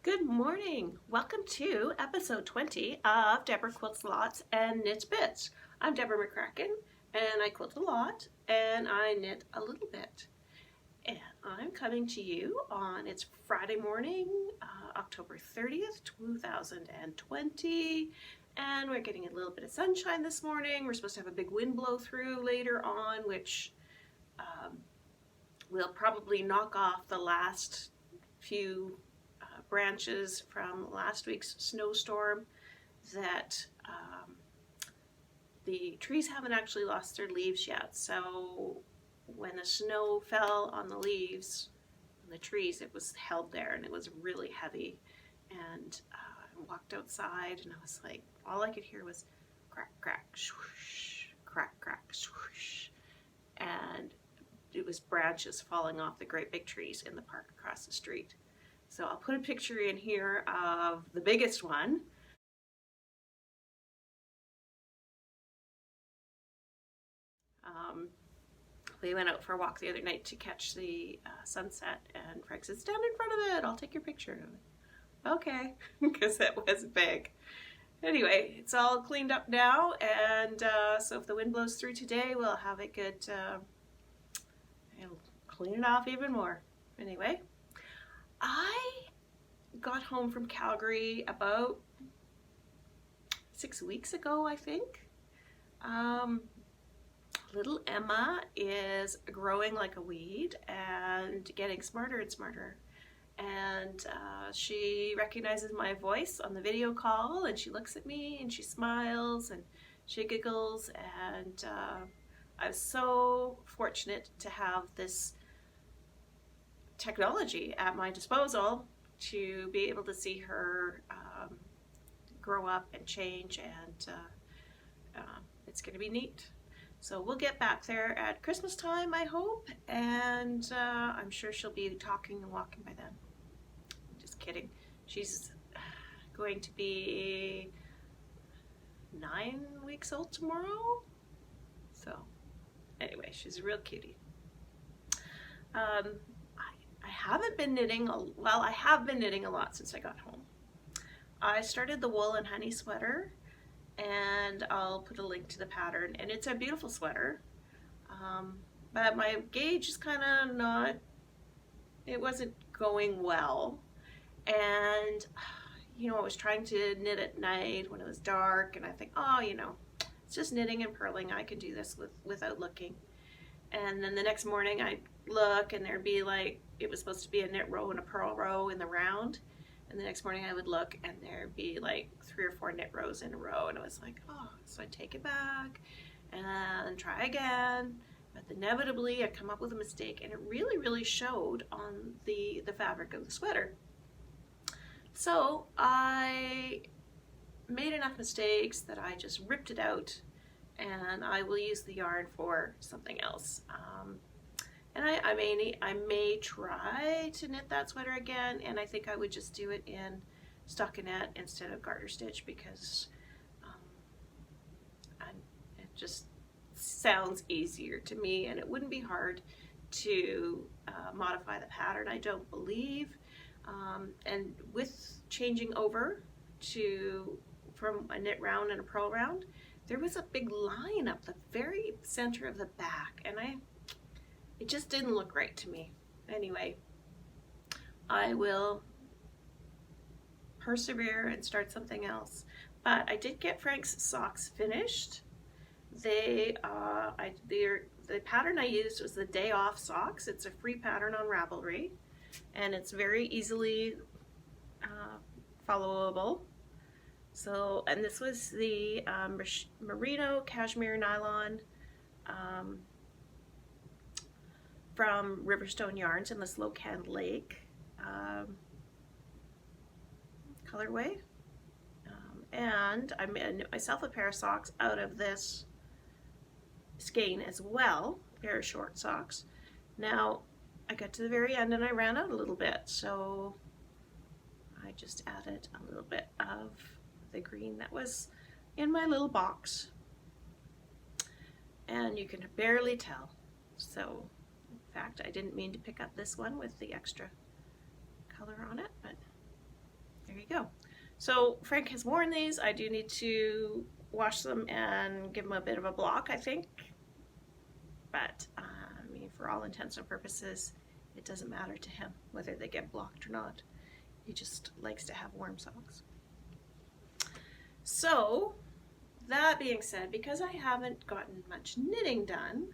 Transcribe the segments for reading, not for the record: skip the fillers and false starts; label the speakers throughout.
Speaker 1: Good morning. Welcome to episode 20 of Debra Quilts Lots and Knits Bits. I'm Debra McCracken and I quilt a lot and I knit a little bit. And I'm coming to you on it's Friday morning, October 30th, 2020. And we're getting a little bit of sunshine this morning. We're supposed to have a big wind blow through later on, which will probably knock off the last few branches from last week's snowstorm. That the trees haven't actually lost their leaves yet, so when the snow fell on the leaves on the trees, it was held there and it was really heavy. And I walked outside and I was like, all I could hear was crack crack swoosh, crack crack swoosh, and it was branches falling off the great big trees in the park across the street. So I'll put a picture in here of the biggest one. We went out for a walk the other night to catch the sunset, and Frank said, stand in front of it, I'll take your picture of it. Okay, because it was big. Anyway, it's all cleaned up now, and so if the wind blows through today, we'll have it good, it'll clean it off even more. Anyway, I got home from Calgary about 6 weeks ago, I think. Little Emma is growing like a weed and getting smarter and smarter. And she recognizes my voice on the video call, and she looks at me and she smiles and she giggles. And I was so fortunate to have this technology at my disposal to be able to see her grow up and change, and it's going to be neat. So we'll get back there at Christmas time, I hope, and I'm sure she'll be talking and walking by then. Just kidding. She's going to be 9 weeks old tomorrow. So anyway, she's a real cutie. I haven't been knitting, well, I have been knitting a lot since I got home. I started the wool and honey sweater, and I'll put a link to the pattern, and it's a beautiful sweater, but my gauge is kind of not, it wasn't going well, and I was trying to knit at night when it was dark, and I think, oh, it's just knitting and purling, I can do this without looking. And then the next morning I'd look, and there'd be like, it was supposed to be a knit row and a purl row in the round. And the next morning I would look, and there'd be like 3 or 4 knit rows in a row. And it was like, oh, so I'd take it back and try again. But inevitably I'd come up with a mistake, and it really, really showed on the fabric of the sweater. So I made enough mistakes that I just ripped it out, and I will use the yarn for something else. And I may try to knit that sweater again, and I think I would just do it in stockinette instead of garter stitch, because it just sounds easier to me, and it wouldn't be hard to modify the pattern, I don't believe. And with changing over from a knit round and a purl round, there was a big line up the very center of the back, and it just didn't look right to me. Anyway, I will persevere and start something else. But I did get Frank's socks finished. The pattern I used was the Day Off socks. It's a free pattern on Ravelry, and it's very easily followable. So, and this was the merino cashmere nylon from Riverstone Yarns in the Slocan Lake colorway. And I made myself a pair of socks out of this skein as well, a pair of short socks. Now, I got to the very end and I ran out a little bit, so I just added a little bit of the green that was in my little box. And you can barely tell. So, in fact, I didn't mean to pick up this one with the extra color on it, but So Frank has worn these. I do need to wash them and give them a bit of a block, I think. But I mean, for all intents and purposes, it doesn't matter to him whether they get blocked or not. He just likes to have warm socks. So that being said, because I haven't gotten much knitting done,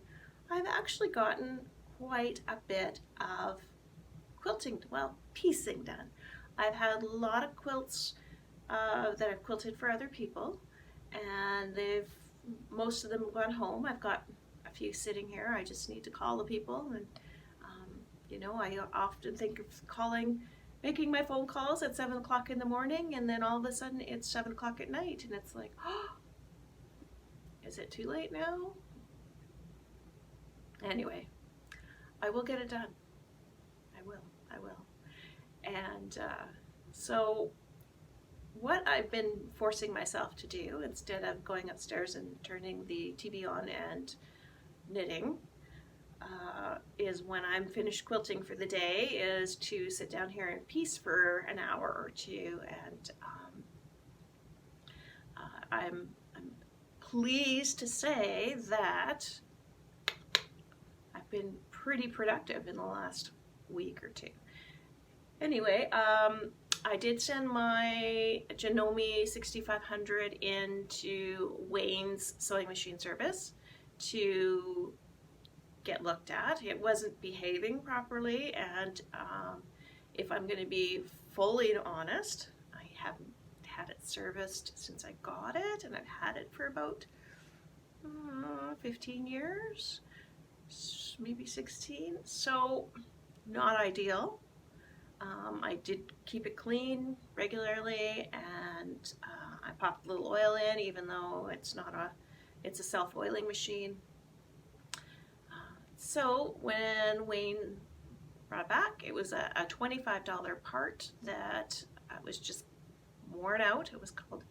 Speaker 1: I've actually gotten quite a bit of quilting, well, piecing done. I've had a lot of quilts that I've quilted for other people, and most of them have gone home. I've got a few sitting here. I just need to call the people, and you know, I often think of making my phone calls at 7 o'clock in the morning, and then all of a sudden it's 7 o'clock at night, and it's like, oh, is it too late now? Anyway, I will get it done. I will. And so what I've been forcing myself to do, instead of going upstairs and turning the TV on and knitting, is when I'm finished quilting for the day, is to sit down here and piece for an hour or two. And I'm pleased to say that I've been pretty productive in the last week or two. Anyway, I did send my Janome 6500 into Wayne's sewing machine service to get looked at. It wasn't behaving properly, and if I'm going to be fully honest, I haven't had it serviced since I got it, and I've had it for about 15 years, maybe 16, so not ideal. I did keep it clean regularly, and I popped a little oil in, even though it's a self-oiling machine. So when Wayne brought it back, it was a $25 part that was just worn out. It was called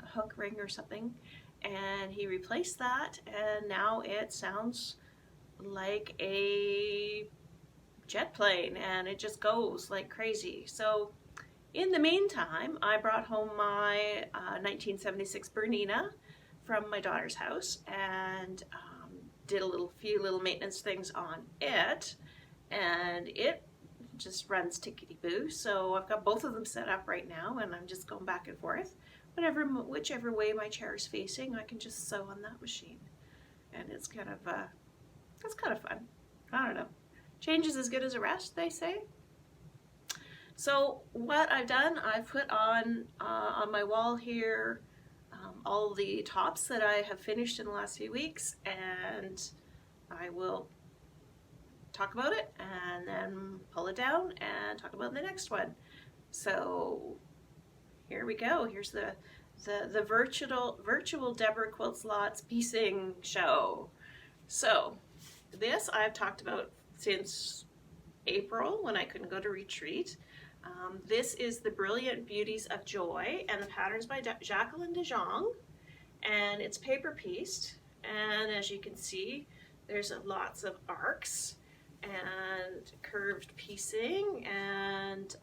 Speaker 1: a hook ring or something, and he replaced that, and now it sounds like a jet plane, and it just goes like crazy. So in the meantime, I brought home my 1976 Bernina from my daughter's house, and did a few little maintenance things on it, and it just runs tickety-boo. So I've got both of them set up right now, and I'm just going back and forth. Whichever way my chair is facing, I can just sew on that machine, and it's kind of fun. I don't know. Change is as good as a rest, they say. So what I've done, I've put on my wall here all the tops that I have finished in the last few weeks, and I will talk about it and then pull it down and talk about the next one. So here we go. Here's the virtual Debra Quilts Lots piecing show. So this I've talked about since April, when I couldn't go to retreat. This is the Brilliant Beauties of Joy, and the pattern's by Jacqueline de Jong, and it's paper pieced, and as you can see, there's lots of arcs and curved piecing, and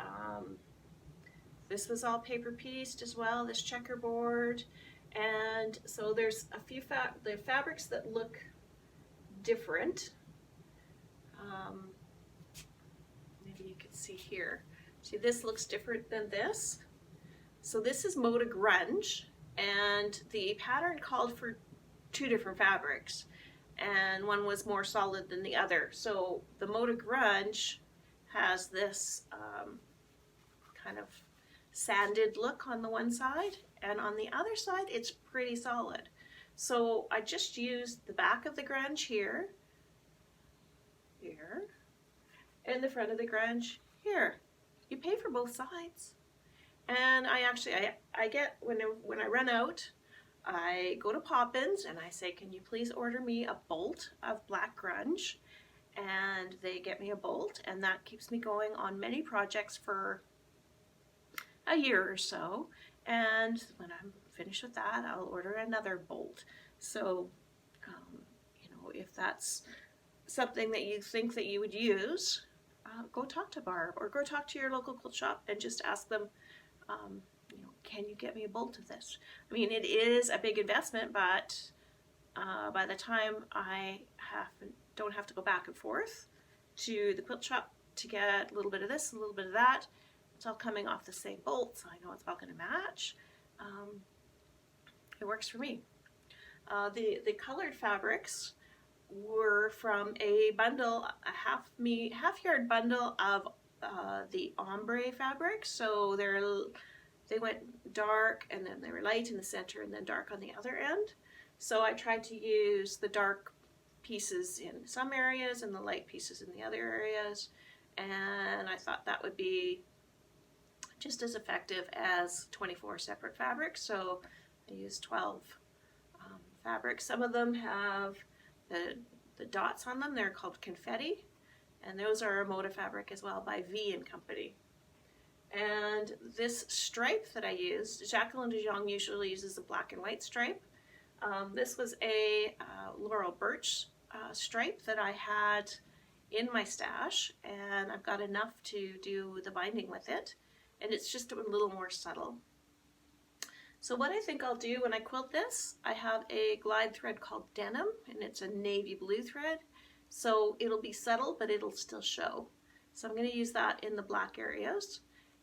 Speaker 1: this was all paper pieced as well, this checkerboard. And so there's a few the fabrics that look different. Maybe you can see here. See, this looks different than this. So this is Moda Grunge, and the pattern called for two different fabrics, and one was more solid than the other. So the Moda Grunge has this kind of sanded look on the one side, and on the other side it's pretty solid. So I just used the back of the grunge here, and the front of the grunge here. You pay for both sides. And I get, when I run out, I go to Poppins and I say, can you please order me a bolt of black grunge? And they get me a bolt, and that keeps me going on many projects for a year or so. And when I'm finished with that, I'll order another bolt. So, you know, if that's something that you think that you would use, go talk to Barb, or go talk to your local quilt shop and just ask them can you get me a bolt of this? I mean, it is a big investment, but by the time I don't have to go back and forth to the quilt shop to get a little bit of this, a little bit of that, it's all coming off the same bolt, so I know it's all going to match. It works for me. The colored fabrics were from a bundle, a half yard bundle of the ombre fabric. So they went dark, and then they were light in the center, and then dark on the other end. So I tried to use the dark pieces in some areas and the light pieces in the other areas, and I thought that would be just as effective as 24 separate fabrics. So I used 12 fabrics. Some of them have the dots on them. They're called confetti, and those are a motif fabric as well by V & Company. And this stripe that I used, Jacqueline de Jong usually uses a black and white stripe. This was a Laurel Birch stripe that I had in my stash, and I've got enough to do the binding with it, and it's just a little more subtle. So what I think I'll do when I quilt this, I have a glide thread called Denim, and it's a navy blue thread, so it'll be subtle, but it'll still show. So I'm going to use that in the black areas,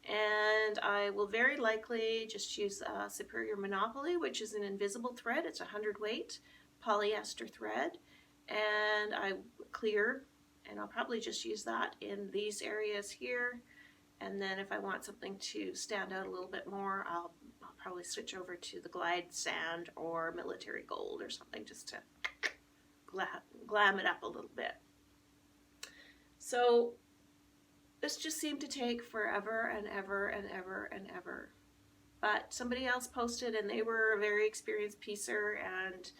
Speaker 1: and I will very likely just use Superior Monopoly, which is an invisible thread. It's 100 weight polyester thread, and I clear, and I'll probably just use that in these areas here. And then if I want something to stand out a little bit more, I'll probably switch over to the Glide Sand or Military Gold or something, just to glam it up a little bit. So this just seemed to take forever and ever and ever and ever. But somebody else posted, and they were a very experienced piecer, and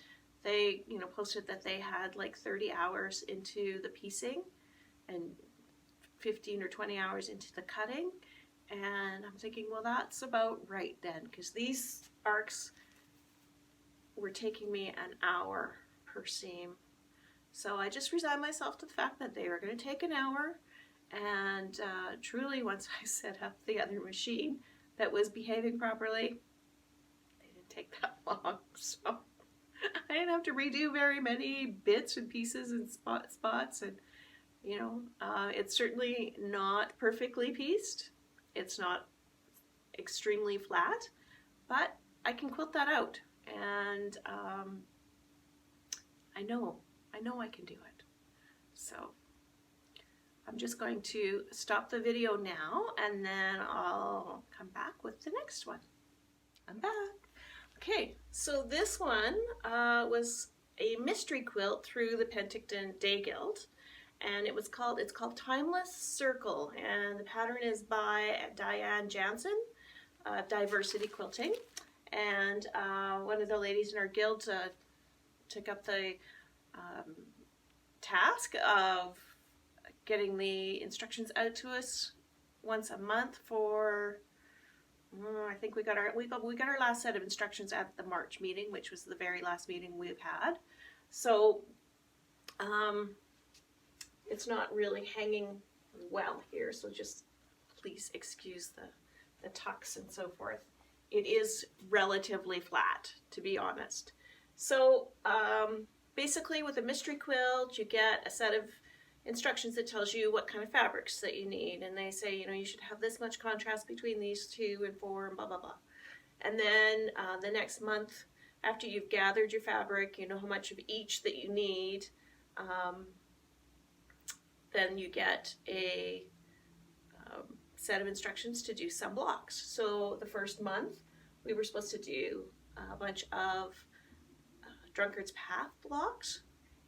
Speaker 1: they, posted that they had like 30 hours into the piecing and 15 or 20 hours into the cutting. And I'm thinking, well, that's about right then, because these arcs were taking me an hour per seam. So I just resigned myself to the fact that they were going to take an hour. And truly, once I set up the other machine that was behaving properly, they didn't take that long. So I didn't have to redo very many bits and pieces and spots. And, it's certainly not perfectly pieced. It's not extremely flat, but I can quilt that out. And I know I can do it. So I'm just going to stop the video now, and then I'll come back with the next one. I'm back. Okay, so this one was a mystery quilt through the Penticton Day Guild, and it's called Timeless Circle, and the pattern is by Diane Jansen, Diversity Quilting, and one of the ladies in our guild took up the task of getting the instructions out to us once a month for, I think we got our last set of instructions at the March meeting, which was the very last meeting we've had. So it's not really hanging well here, so just please excuse the tucks and so forth. It is relatively flat, to be honest. So basically with a mystery quilt, you get a set of instructions that tells you what kind of fabrics that you need, and they say, you should have this much contrast between these 2 and 4 and blah blah blah. And then the next month, after you've gathered your fabric, you know how much of each that you need, then you get a set of instructions to do some blocks. So the first month we were supposed to do a bunch of Drunkard's Path blocks,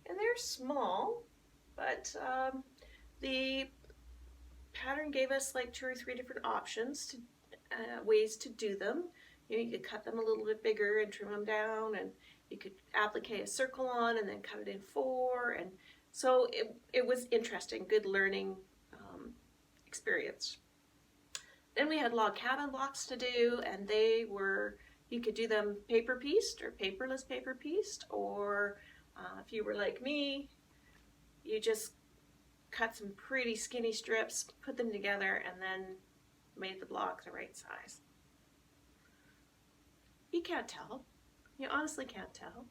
Speaker 1: and they're small, but the pattern gave us like 2 or 3 different options to ways to do them. You could cut them a little bit bigger and trim them down, and you could applique a circle on and then cut it in 4, and so it was interesting, good learning experience. Then we had log cabin blocks to do, and you could do them paper pieced or paperless paper pieced, or if you were like me, you just cut some pretty skinny strips, put them together, and then made the block the right size. You can't tell. You honestly can't tell.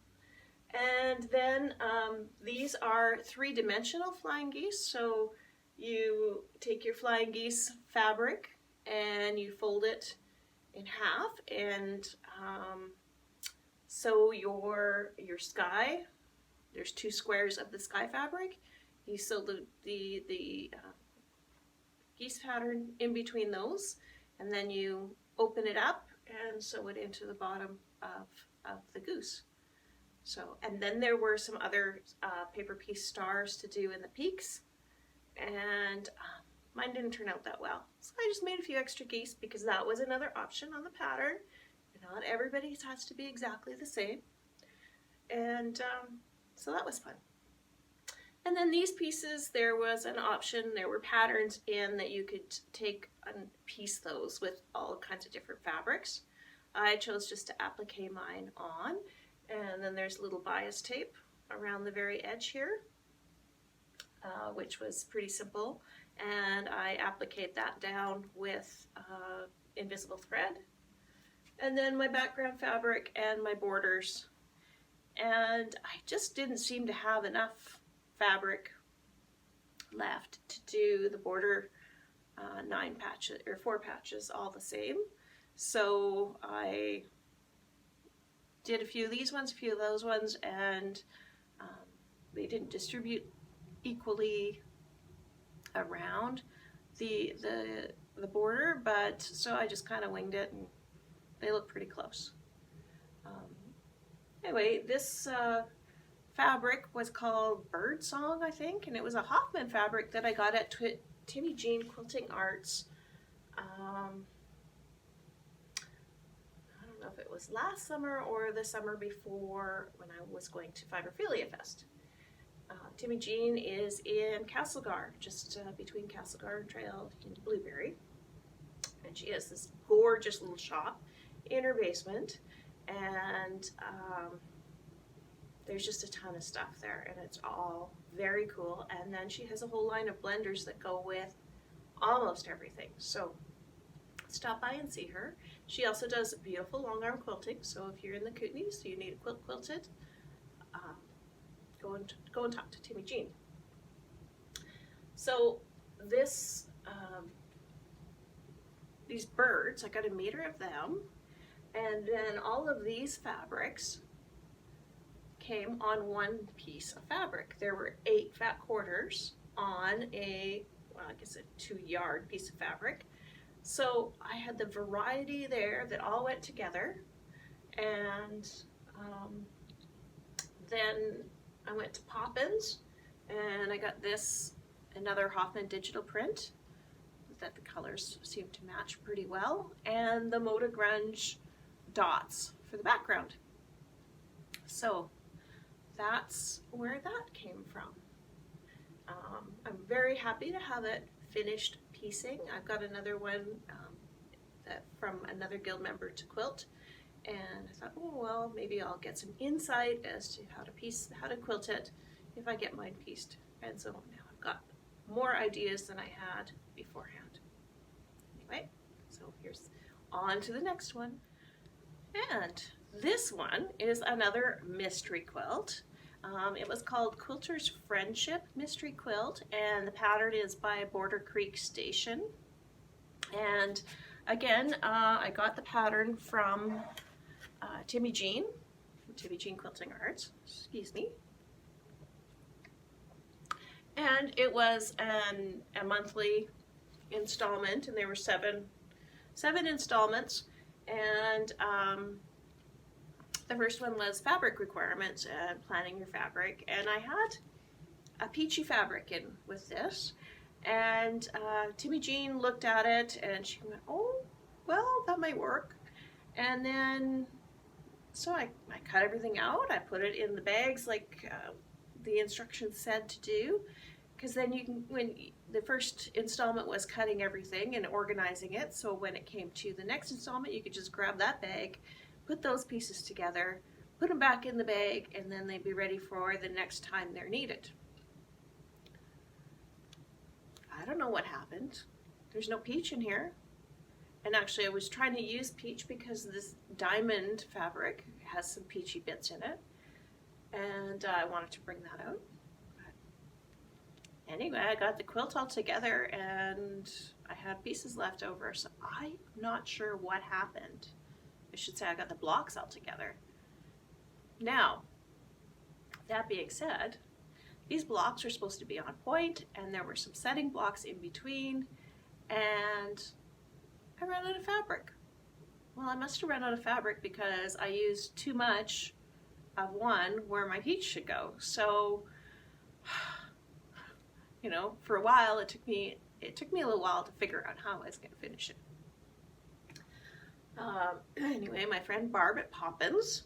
Speaker 1: And then these are three-dimensional flying geese. So you take your flying geese fabric and you fold it in half, and so your sky, there's two squares of the sky fabric. You sew the geese pattern in between those, and then you open it up and sew it into the bottom of the goose. So, and then there were some other paper piece stars to do in the peaks, and mine didn't turn out that well. So I just made a few extra geese because that was another option on the pattern. Not everybody's has to be exactly the same. And so that was fun. And then these pieces, there was an option, there were patterns in that you could take and piece those with all kinds of different fabrics. I chose just to applique mine on, and then there's a little bias tape around the very edge here, which was pretty simple. And I appliqued that down with invisible thread. And then my background fabric and my borders. And I just didn't seem to have enough fabric left to do the border 9 patches or 4 patches all the same. So I did a few of these ones, a few of those ones, and they didn't distribute equally around the border, but so I just kind of winged it, and they look pretty close. Anyway, this fabric was called Bird Song, I think, and it was a Hoffman fabric that I got at Timmy Jean Quilting Arts. I don't know if it was last summer or the summer before when I was going to Fibrophilia Fest. Timmy Jean is in Castlegar, just between Castlegar Trail and Blueberry. And she has this gorgeous little shop in her basement. And there's just a ton of stuff there, and it's all very cool. And then she has a whole line of blenders that go with almost everything. So stop by and see her. She also does beautiful long arm quilting. So if you're in the Kootenays, so you need a quilt quilted, go and talk to Timmy Jean. So this these birds, I got a meter of them. And then all of these fabrics came on one piece of fabric. There were 8 fat quarters on a, well, I guess a 2-yard piece of fabric. So I had the variety there that all went together. And then I went to Poppins, and I got this, another Hoffman digital print that the colors seem to match pretty well, and the Moda Grunge dots for the background. So that's where that came from. I'm very happy to have it finished piecing. I've got another one that from another guild member to quilt, and I thought, oh well, maybe I'll get some insight as to how to quilt it if I get mine pieced. And so now I've got more ideas than I had beforehand. Anyway, so here's on to the next one. And this one is another mystery quilt. It was called Quilter's Friendship Mystery Quilt, and the pattern is by Border Creek Station. And again, I got the pattern from Timmy Jean Quilting Arts, excuse me. And it was a monthly installment, and there were seven installments. And the first one was fabric requirements and planning your fabric. And I had a peachy fabric in with this. And Timmy Jean looked at it and she went, oh, well, that might work. And then, so I cut everything out. I put it in the bags like the instructions said to do. Because then you can, when the first installment was cutting everything and organizing it, so when it came to the next installment, you could just grab that bag, put those pieces together, put them back in the bag, and then they'd be ready for the next time they're needed. I don't know what happened. There's no peach in here. And actually I was trying to use peach because this diamond fabric has some peachy bits in it, and I wanted to bring that out. But anyway, I got the quilt all together and I had pieces left over, so I'm not sure what happened. I should say I got the blocks all together. Now, that being said, these blocks are supposed to be on point, and there were some setting blocks in between, and I ran out of fabric. Well, I must have run out of fabric because I used too much of one where my peach should go. So, you know, for a while it took me a little while to figure out how I was going to finish it. Anyway, my friend Barb at Poppins,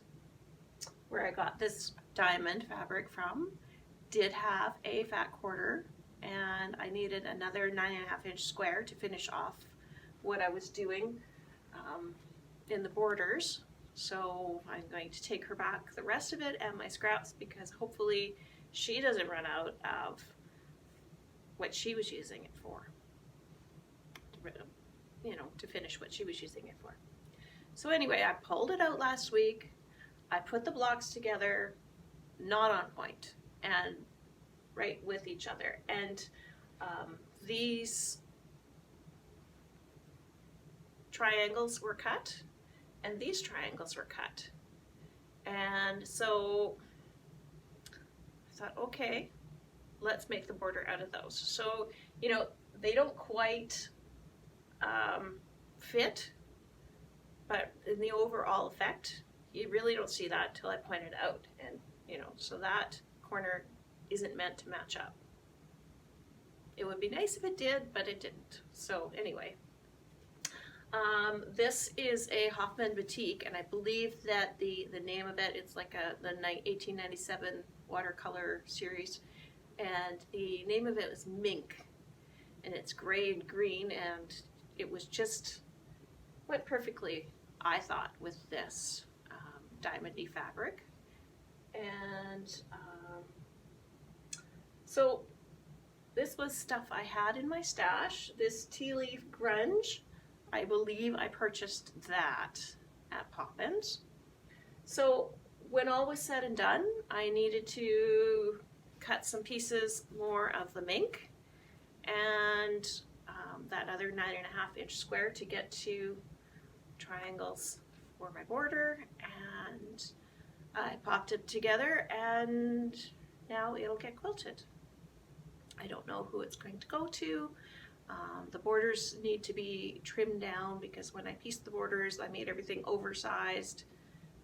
Speaker 1: where I got this diamond fabric from, did have a fat quarter, and I needed another 9.5-inch square to finish off what I was doing in the borders. So I'm going to take her back the rest of it and my scraps, because hopefully she doesn't run out of what she was using it for, you know, to finish what she was using it for. So anyway, I pulled it out last week. I put the blocks together, not on point and right with each other. And these triangles were cut, and these triangles were cut. And so I thought, okay, let's make the border out of those. So, you know, they don't quite fit, but in the overall effect, you really don't see that until I point it out. And, you know, so that corner isn't meant to match up. It would be nice if it did, but it didn't. So anyway, this is a Hoffman Boutique, and I believe that the name of it, it's like the 1897 watercolor series, and the name of it was Mink, and it's gray and green, and it was just went perfectly, I thought, with this diamondy fabric. And so this was stuff I had in my stash. This tea leaf grunge, I believe I purchased that at Poppins. So when all was said and done, I needed to cut some pieces more of the mink and that other 9.5-inch square to get to triangles for my border, and I popped it together, and now it'll get quilted. I don't know who it's going to go to. The borders need to be trimmed down, because when I pieced the borders, I made everything oversized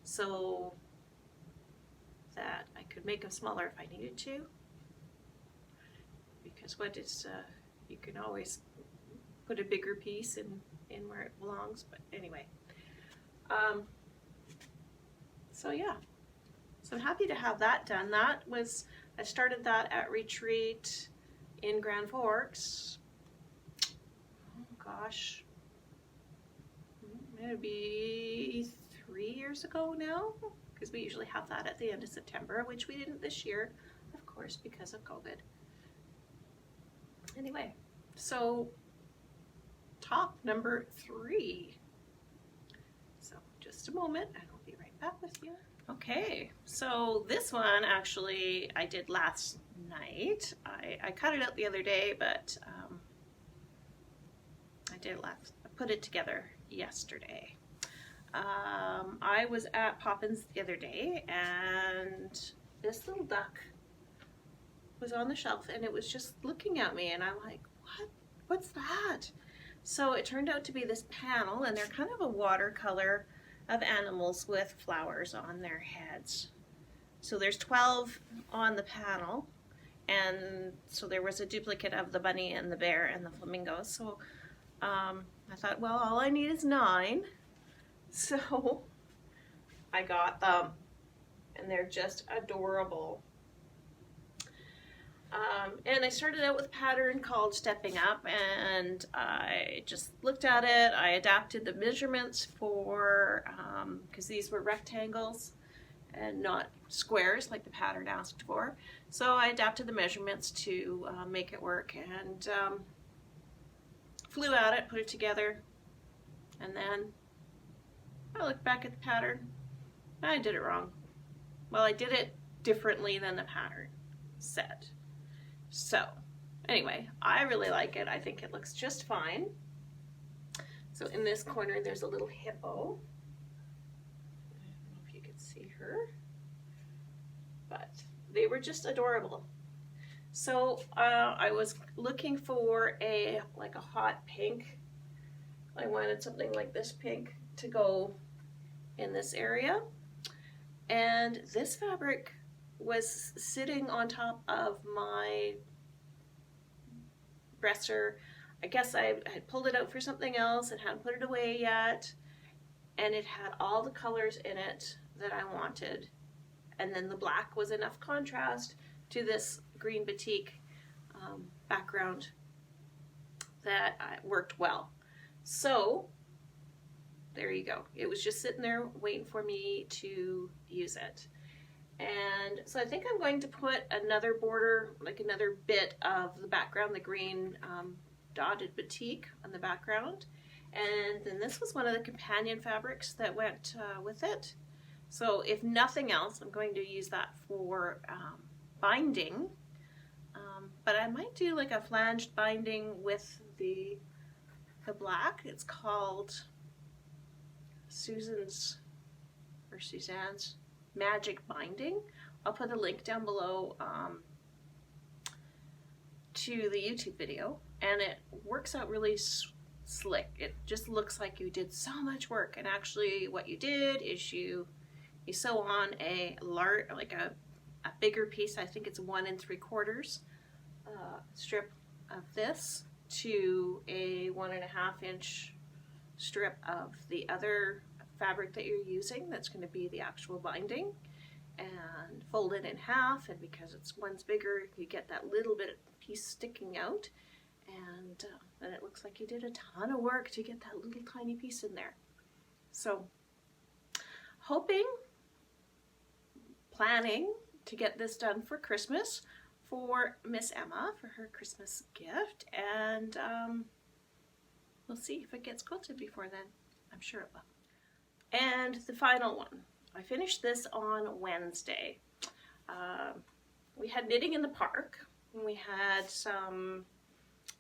Speaker 1: so that I could make them smaller if I needed to. Because what is, you can always put a bigger piece in where it belongs, but anyway. So yeah, so I'm happy to have that done. That was, I started that at Retreat in Grand Forks. Oh gosh, maybe 3 years ago now, because we usually have that at the end of September, which we didn't this year, of course, because of COVID. Anyway, so top number 3. So just a moment, and I'll be right back with you. Okay, so this one actually I did last night. I cut it out the other day, but I put it together yesterday. I was at Poppins the other day, and this little duck was on the shelf, and it was just looking at me, and I'm like, what's that? So it turned out to be this panel, and they're kind of a watercolor of animals with flowers on their heads. So there's 12 on the panel, and so there was a duplicate of the bunny and the bear and the flamingo. So I thought, well, all I need is 9. So I got them, and they're just adorable. And I started out with a pattern called Stepping Up, and I just looked at it. I adapted the measurements for, because these were rectangles and not squares like the pattern asked for. So I adapted the measurements to make it work, and flew at it, put it together, And then I look back at the pattern, and I did it wrong. Well, I did it differently than the pattern said. So anyway, I really like it. I think it looks just fine. So in this corner, there's a little hippo. I don't know if you can see her, but they were just adorable. So I was looking for a hot pink. I wanted something like this pink to go in this area. And this fabric was sitting on top of my dresser. I guess I had pulled it out for something else and hadn't put it away yet. And it had all the colors in it that I wanted. And then the black was enough contrast to this green batik background that worked well. So there you go. It was just sitting there waiting for me to use it. And so I think I'm going to put another border, like another bit of the background, the green dotted batik on the background. And then this was one of the companion fabrics that went with it. So if nothing else, I'm going to use that for binding. But I might do like a flanged binding with the black. It's called Suzanne's Magic Binding. I'll put a link down below to the YouTube video, and it works out really slick. It just looks like you did so much work, and actually what you did is you sew on a bigger piece. I think it's 1 3/4 strip of this to a 1.5 inch strip of the other fabric that you're using. That's going to be the actual binding, and fold it in half. And because one's bigger, you get that little bit piece sticking out, and then it looks like you did a ton of work to get that little tiny piece in there. So planning to get this done for Christmas for Miss Emma for her Christmas gift, and we'll see if it gets quilted before then. I'm sure it will. And the final one, I finished this on Wednesday. We had knitting in the park, and we had some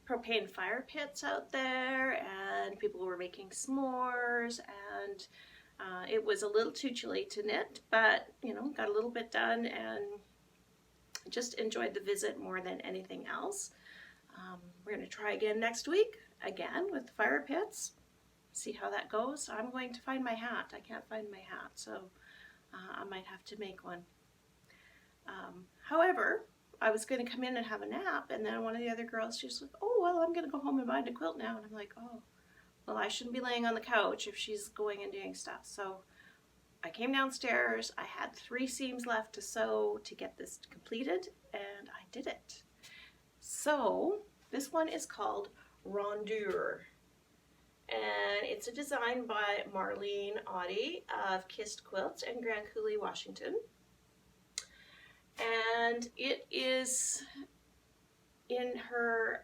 Speaker 1: propane fire pits out there, and people were making s'mores, and it was a little too chilly to knit, but you know, got a little bit done and just enjoyed the visit more than anything else. We're going to try again next week, again with the fire pits, see how that goes. I'm going to find my hat. I can't find my hat, so I might have to make one. However, I was going to come in and have a nap, and then one of the other girls, she's like, oh, well, I'm going to go home and bind a quilt now. And I'm like, oh, well, I shouldn't be laying on the couch if she's going and doing stuff. So I came downstairs. I had 3 seams left to sew to get this completed, and I did it. So this one is called Rondure, and it's a design by Marlene Audie of Kissed Quilts in Grand Coulee, Washington. And it is, in her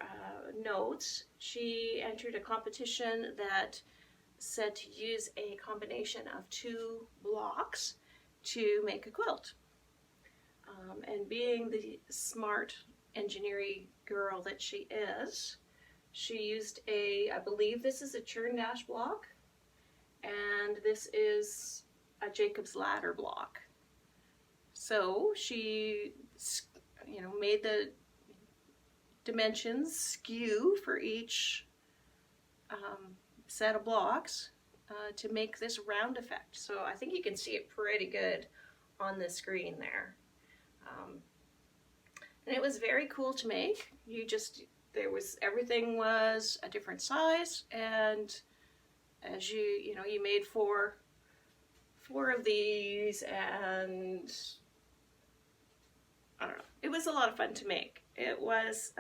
Speaker 1: notes, she entered a competition that said to use a combination of 2 blocks to make a quilt. And being the smart engineering girl that she is, she used I believe this is a churn dash block, and this is a Jacob's ladder block. So she, you know, made the dimensions skew for each set of blocks to make this round effect. So I think you can see it pretty good on the screen there. And it was very cool to make. Everything was a different size, and as you made four of these, and I don't know, it was a lot of fun to make. It was,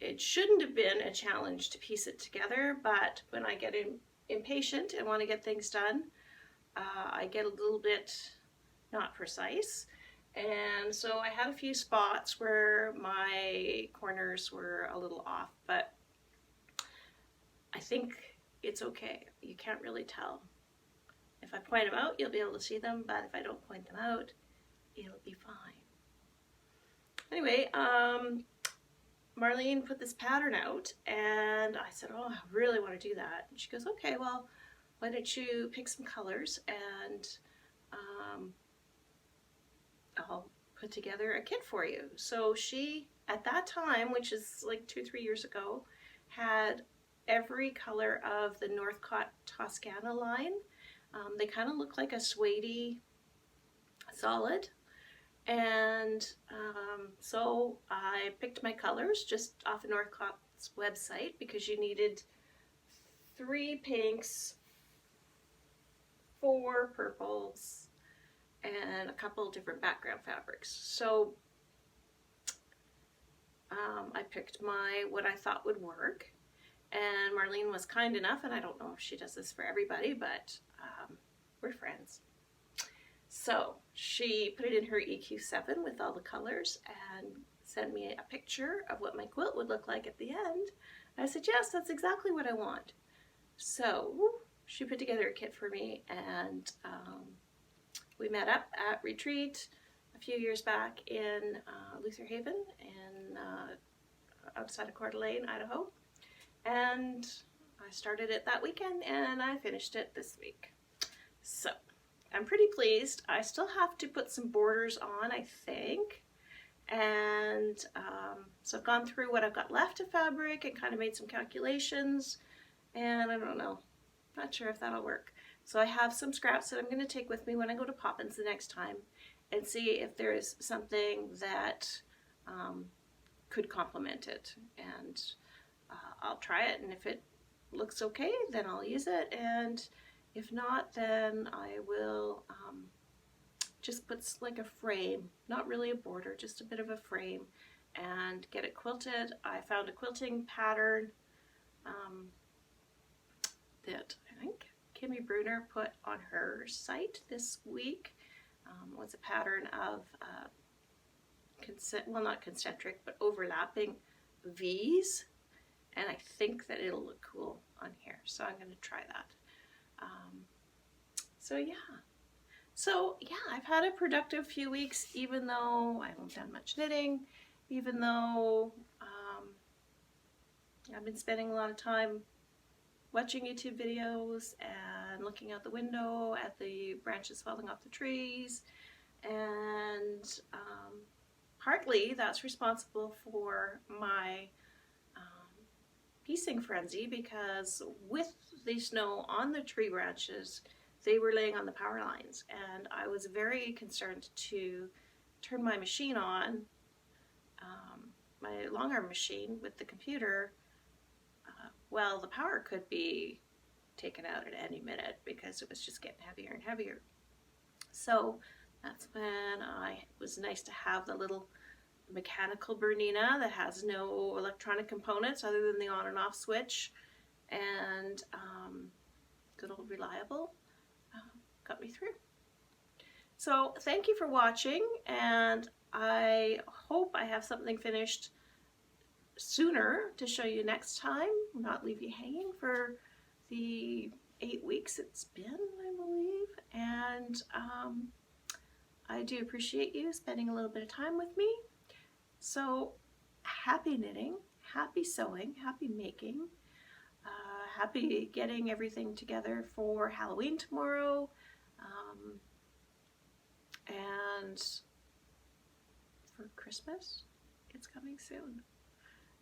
Speaker 1: it shouldn't have been a challenge to piece it together, but when I get impatient and want to get things done, I get a little bit not precise. And so I had a few spots where my corners were a little off, but I think it's okay. You can't really tell. If I point them out, you'll be able to see them, but if I don't point them out, it'll be fine. Anyway, Marlene put this pattern out, and I said, oh, I really want to do that. And she goes, okay, well, why don't you pick some colors, and I'll put together a kit for you. So she, at that time, which is like 2-3 years ago, had every color of the Northcott Toscana line. They kind of look like a suede solid. And so I picked my colors just off of Northcott's website, because you needed 3 pinks, 4 purples, and a couple different background fabrics. So I picked what I thought would work, and Marlene was kind enough, and I don't know if she does this for everybody, but we're friends. So she put it in her EQ7 with all the colors and sent me a picture of what my quilt would look like at the end. I said, yes, that's exactly what I want. So she put together a kit for me, and we met up at Retreat a few years back in Luther Haven in outside of Coeur d'Alene, Idaho. And I started it that weekend, and I finished it this week. So I'm pretty pleased. I still have to put some borders on, I think. And so I've gone through what I've got left of fabric and kind of made some calculations. And I don't know, not sure if that'll work. So I have some scraps that I'm going to take with me when I go to Poppins the next time, and see if there is something that could complement it. And I'll try it, and if it looks okay, then I'll use it. And if not, then I will just put like a frame, not really a border, just a bit of a frame, and get it quilted. I found a quilting pattern that I think Kimmy Bruner put on her site this week. It was a pattern of well, not concentric, but overlapping V's, and I think that it'll look cool on here, so I'm going to try that. So yeah, I've had a productive few weeks, even though I haven't done much knitting, even though I've been spending a lot of time watching YouTube videos and looking out the window at the branches falling off the trees, and partly that's responsible for my piecing frenzy, because with the snow on the tree branches, they were laying on the power lines, and I was very concerned to turn my machine on, my long arm machine with the computer. Well, the power could be taken out at any minute because it was just getting heavier and heavier. So that's when it was nice to have the little mechanical Bernina that has no electronic components other than the on and off switch, and good old reliable got me through. So thank you for watching, and I hope I have something finished sooner to show you next time, not leave you hanging for the 8 weeks it's been, I believe. And I do appreciate you spending a little bit of time with me. So happy knitting, happy sewing, happy making, happy getting everything together for Halloween tomorrow, and for Christmas, it's coming soon.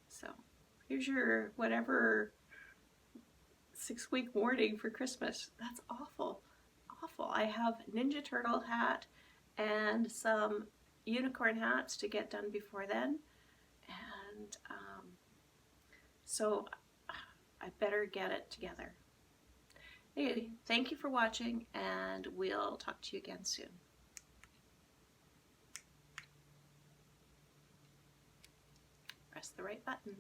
Speaker 1: So here's your whatever 6-week warning for Christmas. That's awful, awful. I have Ninja Turtle hat and some unicorn hats to get done before then, and so I better get it together. Anyway, thank you for watching, and we'll talk to you again soon. Press the right button.